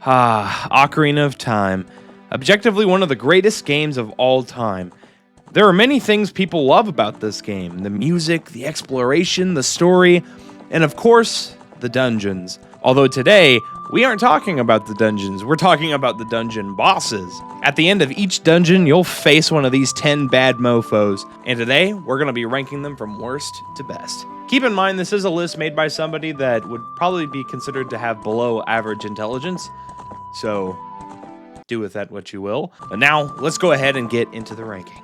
Ocarina of Time. Objectively one of the greatest games of all time. There are many things people love about this game. The music, the exploration, the story, and of course, the dungeons. Although today, we aren't talking about the dungeons, we're talking about the dungeon bosses. At the end of each dungeon, you'll face one of these 10 bad mofos, and today, we're going to be ranking them from worst to best. Keep in mind, this is a list made by somebody that would probably be considered to have below average intelligence, so do with that what you will. But now, let's go ahead and get into the ranking.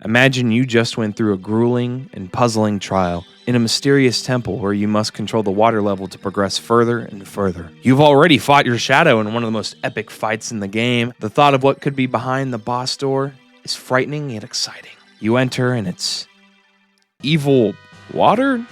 Imagine you just went through a grueling and puzzling trial in a mysterious temple where you must control the water level to progress further and further. You've already fought your shadow in one of the most epic fights in the game. The thought of what could be behind the boss door is frightening yet exciting. You enter and it's evil water?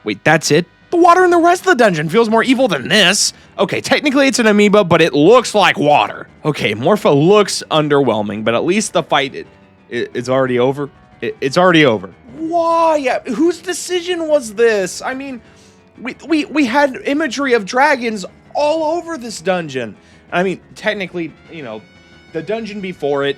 Wait, that's it? The water in the rest of the dungeon feels more evil than this. Okay, technically it's an amoeba, but it looks like water. Okay, Morpha looks underwhelming, but at least the fight, it's already over. It's already over. Why? Yeah, whose decision was this? I mean, we had imagery of dragons all over this dungeon. I mean, technically, you know, the dungeon before it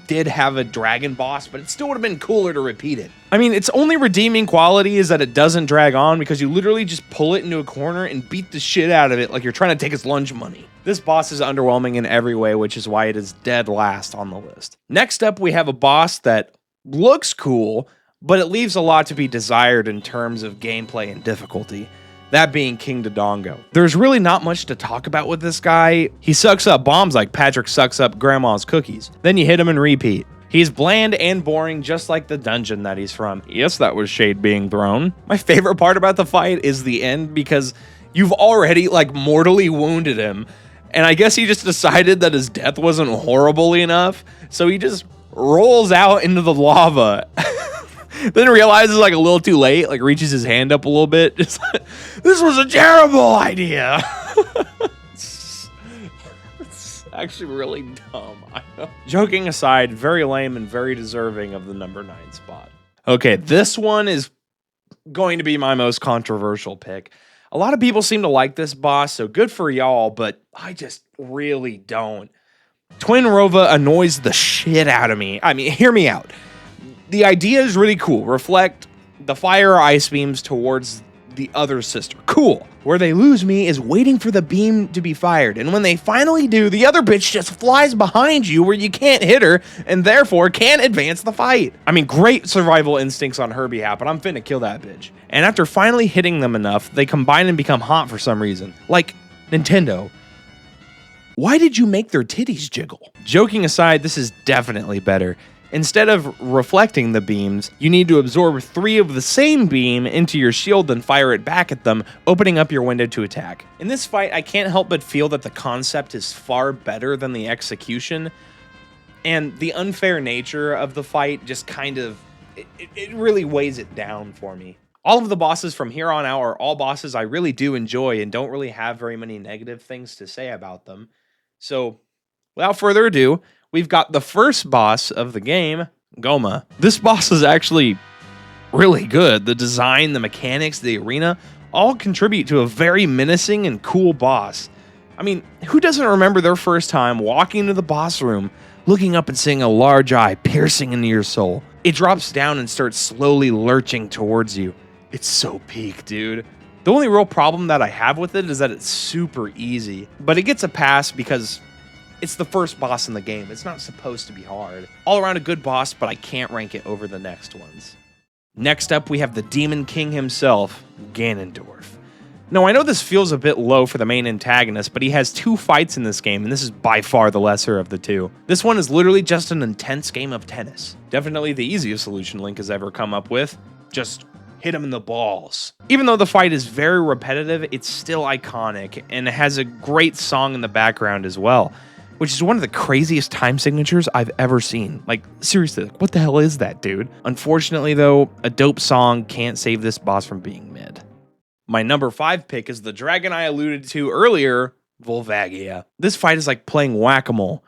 did have a dragon boss, but it still would have been cooler to repeat it. I mean, its only redeeming quality is that it doesn't drag on because you literally just pull it into a corner and beat the shit out of it like you're trying to take its lunch money. This boss is underwhelming in every way, which is why it is dead last on the list. Next up, we have a boss that looks cool, but it leaves a lot to be desired in terms of gameplay and difficulty. That being King Dodongo. There's really not much to talk about with this guy. He sucks up bombs like Patrick sucks up grandma's cookies. Then you hit him and repeat. He's bland and boring, just like the dungeon that he's from. Yes, that was shade being thrown. My favorite part about the fight is the end because you've already mortally wounded him. And I guess he just decided that his death wasn't horrible enough. So he just rolls out into the lava. Then realizes a little too late, reaches his hand up a little bit. Just this was a terrible idea. It's actually really dumb. Joking aside, very lame and very deserving of the number 9 spot. Okay, this one is going to be my most controversial pick. A lot of people seem to like this boss, so good for y'all, but I just really don't. Twin Rova annoys the shit out of me. I mean, hear me out. The idea is really cool. Reflect the fire or ice beams towards the other sister. Cool. Where they lose me is waiting for the beam to be fired. And when they finally do, the other bitch just flies behind you where you can't hit her and therefore can't advance the fight. I mean, great survival instincts on her behalf, but I'm finna kill that bitch. And after finally hitting them enough, they combine and become hot for some reason. Like Nintendo. Why did you make their titties jiggle? Joking aside, this is definitely better. Instead of reflecting the beams, you need to absorb 3 of the same beam into your shield and fire it back at them, opening up your window to attack. In this fight, I can't help but feel that the concept is far better than the execution, and the unfair nature of the fight just kind of, it really weighs it down for me. All of the bosses from here on out are all bosses I really do enjoy and don't really have very many negative things to say about them. So, without further ado, we've got the first boss of the game, Goma. This boss is actually really good. The design, the mechanics, the arena, all contribute to a very menacing and cool boss. I mean, who doesn't remember their first time walking into the boss room, looking up and seeing a large eye piercing into your soul? It drops down and starts slowly lurching towards you. It's so peak, dude. The only real problem that I have with it is that it's super easy, but it gets a pass because it's the first boss in the game. It's not supposed to be hard. All around a good boss, but I can't rank it over the next ones. Next up, we have the Demon King himself, Ganondorf. Now, I know this feels a bit low for the main antagonist, but he has 2 fights in this game, and this is by far the lesser of the 2. This one is literally just an intense game of tennis. Definitely the easiest solution Link has ever come up with. Just hit him in the balls. Even though the fight is very repetitive, it's still iconic, and it has a great song in the background as well, which is one of the craziest time signatures I've ever seen. Seriously, what the hell is that, dude? Unfortunately, though, a dope song can't save this boss from being mid. My number 5 pick is the dragon I alluded to earlier, Volvagia. This fight is like playing whack-a-mole,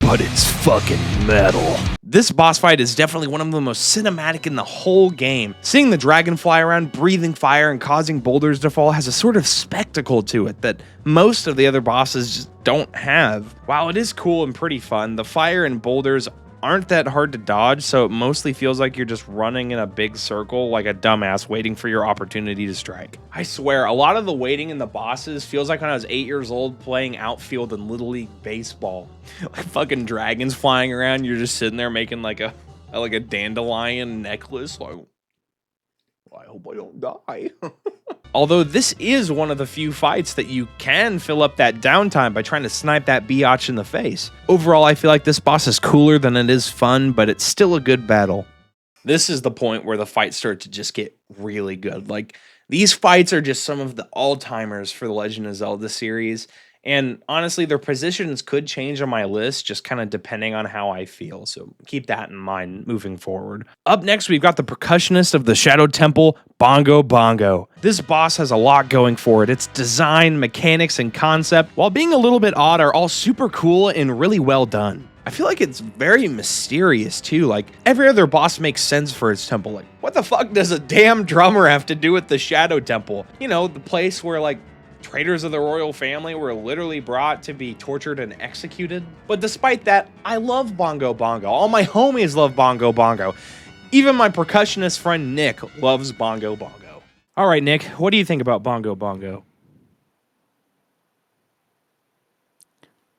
but it's fucking metal. This boss fight is definitely one of the most cinematic in the whole game. Seeing the dragon fly around, breathing fire, and causing boulders to fall has a sort of spectacle to it that most of the other bosses just don't have. While it is cool and pretty fun, the fire and boulders aren't that hard to dodge, so it mostly feels like you're just running in a big circle like a dumbass waiting for your opportunity to strike. I swear, a lot of the waiting in the bosses feels like when I was 8 years old playing outfield in Little League Baseball. Like fucking dragons flying around, you're just sitting there making like a dandelion necklace. Like, I hope I don't die. Although this is one of the few fights that you can fill up that downtime by trying to snipe that biatch in the face. Overall, I feel like this boss is cooler than it is fun, but it's still a good battle. This is the point where the fights start to just get really good. Like, these fights are just some of the all-timers for the Legend of Zelda series. And honestly, their positions could change on my list, just kind of depending on how I feel. So keep that in mind moving forward. Up next, we've got the percussionist of the Shadow Temple, Bongo Bongo. This boss has a lot going for it. Its design, mechanics, and concept, while being a little bit odd, are all super cool and really well done. I feel like it's very mysterious too. Like, every other boss makes sense for its temple. Like, what the fuck does a damn drummer have to do with the Shadow Temple? You know, the place where, like, traitors of the royal family were literally brought to be tortured and executed. But despite that, I love Bongo Bongo. All my homies love Bongo Bongo. Even my percussionist friend Nick loves Bongo Bongo. All right, Nick, what do you think about Bongo Bongo?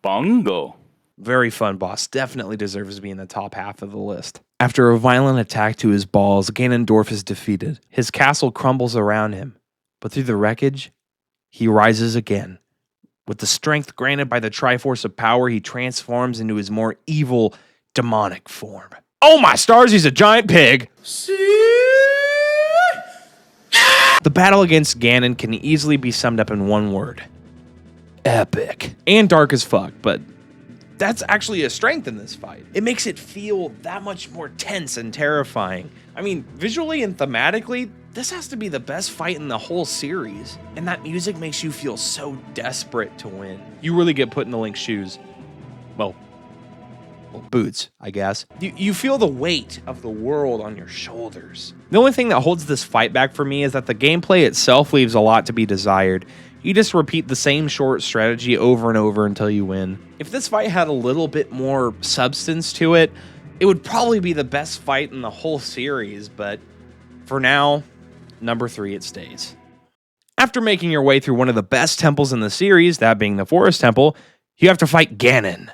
Bongo. Very fun boss. Definitely deserves to be in the top half of the list. After a violent attack to his balls, Ganondorf is defeated. His castle crumbles around him. But through the wreckage, he rises again. With the strength granted by the Triforce of Power, he transforms into his more evil, demonic form. Oh my stars, he's a giant pig! The battle against Ganon can easily be summed up in one word. Epic. And dark as fuck, but that's actually a strength in this fight. It makes it feel that much more tense and terrifying. I mean, visually and thematically, this has to be the best fight in the whole series. And that music makes you feel so desperate to win. You really get put in the Link's shoes. Well, boots, I guess. You feel the weight of the world on your shoulders. The only thing that holds this fight back for me is that the gameplay itself leaves a lot to be desired. You just repeat the same short strategy over and over until you win. If this fight had a little bit more substance to it, it would probably be the best fight in the whole series, but for now, number 3 it stays. After making your way through one of the best temples in the series, that being the Forest Temple, you have to fight Ganon.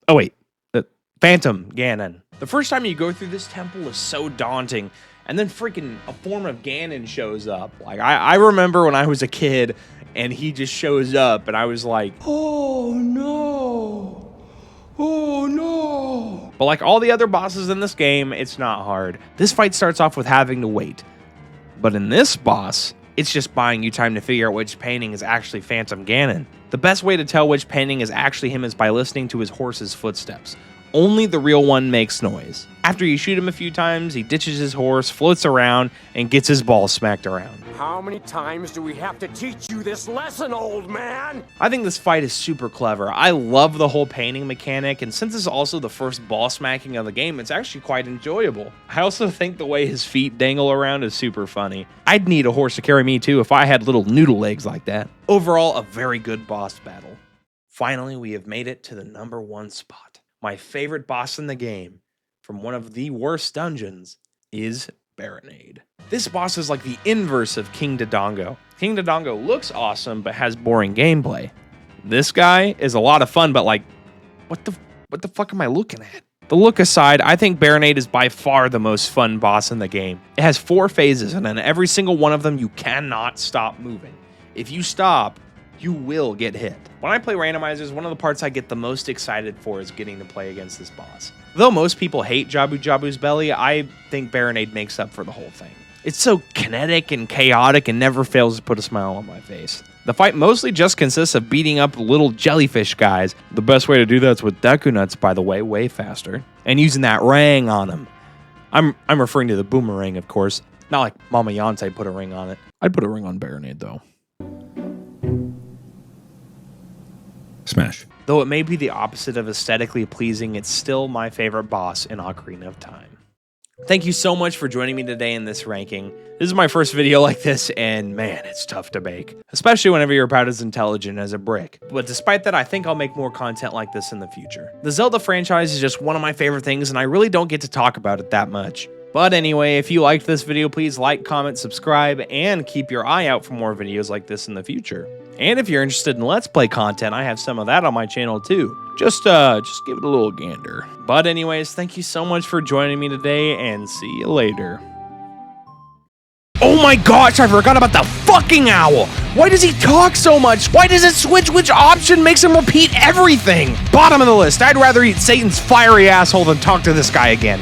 Oh wait, the Phantom Ganon. The first time you go through this temple is so daunting, and then freaking a form of Ganon shows up. Like, I remember when I was a kid, and he just shows up, and I was like, oh no, oh no. But like all the other bosses in this game, it's not hard. This fight starts off with having to wait. But in this boss, it's just buying you time to figure out which painting is actually Phantom Ganon. The best way to tell which painting is actually him is by listening to his horse's footsteps. Only the real one makes noise. After you shoot him a few times, he ditches his horse, floats around, and gets his ball smacked around. How many times do we have to teach you this lesson, old man? I think this fight is super clever. I love the whole painting mechanic, and since it's also the first ball smacking of the game, it's actually quite enjoyable. I also think the way his feet dangle around is super funny. I'd need a horse to carry me too if I had little noodle legs like that. Overall, a very good boss battle. Finally, we have made it to the number 1 spot. My favorite boss in the game, from one of the worst dungeons, is Baronade. This boss is like the inverse of King Dodongo. King Dodongo looks awesome, but has boring gameplay. This guy is a lot of fun, but like, what the fuck am I looking at? The look aside, I think Baronade is by far the most fun boss in the game. It has 4 phases, and in every single one of them, you cannot stop moving. If you stop, you will get hit. When I play randomizers, one of the parts I get the most excited for is getting to play against this boss. Though most people hate Jabu Jabu's belly, I think Baronade makes up for the whole thing. It's so kinetic and chaotic and never fails to put a smile on my face. The fight mostly just consists of beating up little jellyfish guys. The best way to do that's with Deku Nuts, by the way faster. And using that ring on them. I'm referring to the boomerang, of course. Not like Mama Yonsei put a ring on it. I'd put a ring on Baronade, though. Smash. Though it may be the opposite of aesthetically pleasing, it's still my favorite boss in Ocarina of Time. Thank you so much for joining me today in this ranking. This is my first video like this, and man, it's tough to bake. Especially whenever you're about as intelligent as a brick. But despite that, I think I'll make more content like this in the future. The Zelda franchise is just one of my favorite things, and I really don't get to talk about it that much. But anyway, if you liked this video, please like, comment, subscribe, and keep your eye out for more videos like this in the future. And if you're interested in Let's Play content, I have some of that on my channel too. Just give it a little gander. But anyways, thank you so much for joining me today, and see you later. Oh my gosh, I forgot about the fucking owl! Why does he talk so much? Why does it switch which option makes him repeat everything? Bottom of the list, I'd rather eat Satan's fiery asshole than talk to this guy again.